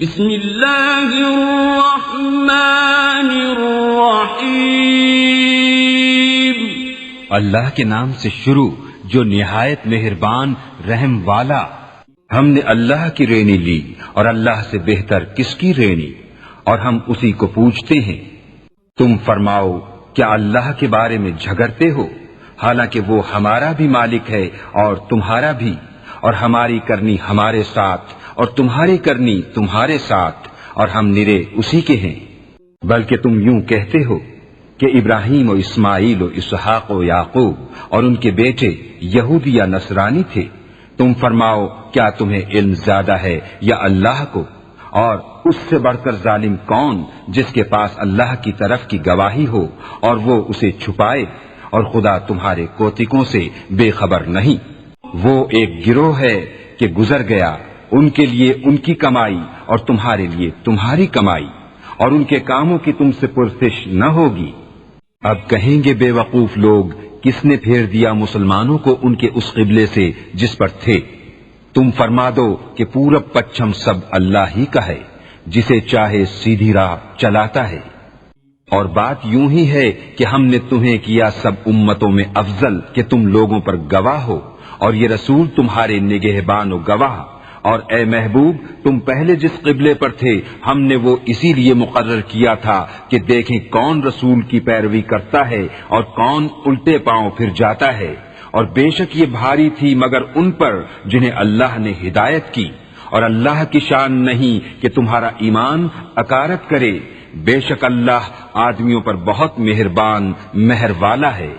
بسم اللہ الرحمن الرحیم، اللہ کے نام سے شروع جو نہایت مہربان رحم والا۔ ہم نے اللہ کی رینی لی اور اللہ سے بہتر کس کی رینی، اور ہم اسی کو پوچھتے ہیں۔ تم فرماؤ کیا اللہ کے بارے میں جھگڑتے ہو، حالانکہ وہ ہمارا بھی مالک ہے اور تمہارا بھی، اور ہماری کرنی ہمارے ساتھ اور تمہاری کرنی تمہارے ساتھ، اور ہم نرے اسی کے ہیں۔ بلکہ تم یوں کہتے ہو کہ ابراہیم و اسماعیل و اسحاق و یعقوب اور ان کے بیٹے یہودی یا نصرانی تھے۔ تم فرماؤ کیا تمہیں علم زیادہ ہے یا اللہ کو؟ اور اس سے بڑھ کر ظالم کون جس کے پاس اللہ کی طرف کی گواہی ہو اور وہ اسے چھپائے، اور خدا تمہارے کوتکوں سے بے خبر نہیں۔ وہ ایک گروہ ہے کہ گزر گیا، ان کے لیے ان کی کمائی اور تمہارے لیے تمہاری کمائی، اور ان کے کاموں کی تم سے پرسش نہ ہوگی۔ اب کہیں گے بے وقوف لوگ، کس نے پھیر دیا مسلمانوں کو ان کے اس قبلے سے جس پر تھے؟ تم فرما دو کہ پورب پچھم سب اللہ ہی کا ہے، جسے چاہے سیدھی راہ چلاتا ہے۔ اور بات یوں ہی ہے کہ ہم نے تمہیں کیا سب امتوں میں افضل کہ تم لوگوں پر گواہ ہو، اور یہ رسول تمہارے نگہبان و گواہ۔ اور اے محبوب، تم پہلے جس قبلے پر تھے ہم نے وہ اسی لیے مقرر کیا تھا کہ دیکھیں کون رسول کی پیروی کرتا ہے اور کون الٹے پاؤں پھر جاتا ہے۔ اور بے شک یہ بھاری تھی مگر ان پر جنہیں اللہ نے ہدایت کی، اور اللہ کی شان نہیں کہ تمہارا ایمان اکارت کرے۔ بے شک اللہ آدمیوں پر بہت مہربان مہر والا ہے۔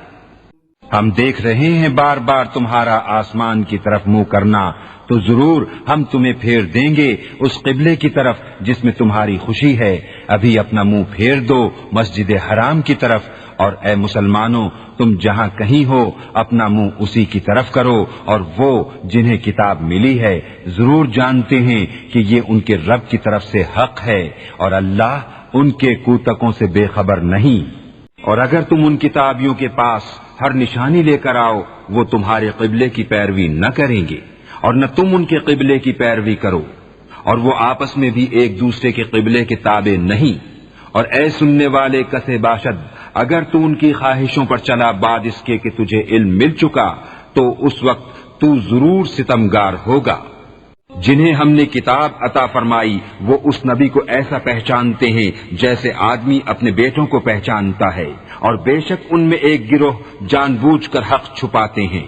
ہم دیکھ رہے ہیں بار بار تمہارا آسمان کی طرف منہ کرنا، تو ضرور ہم تمہیں پھیر دیں گے اس قبلے کی طرف جس میں تمہاری خوشی ہے۔ ابھی اپنا منہ پھیر دو مسجد حرام کی طرف، اور اے مسلمانوں تم جہاں کہیں ہو اپنا منہ اسی کی طرف کرو، اور وہ جنہیں کتاب ملی ہے ضرور جانتے ہیں کہ یہ ان کے رب کی طرف سے حق ہے، اور اللہ ان کے کوتکوں سے بے خبر نہیں۔ اور اگر تم ان کتابیوں کے پاس ہر نشانی لے کر آؤ، وہ تمہارے قبلے کی پیروی نہ کریں گے، اور نہ تم ان کے قبلے کی پیروی کرو، اور وہ آپس میں بھی ایک دوسرے کے قبلے کے تابع نہیں۔ اور اے سننے والے کسے باشد، اگر تو ان کی خواہشوں پر چلا بعد اس کے کہ تجھے علم مل چکا، تو اس وقت تو ضرور ستمگار ہوگا۔ جنہیں ہم نے کتاب عطا فرمائی وہ اس نبی کو ایسا پہچانتے ہیں جیسے آدمی اپنے بیٹوں کو پہچانتا ہے، اور بے شک ان میں ایک گروہ جان بوجھ کر حق چھپاتے ہیں۔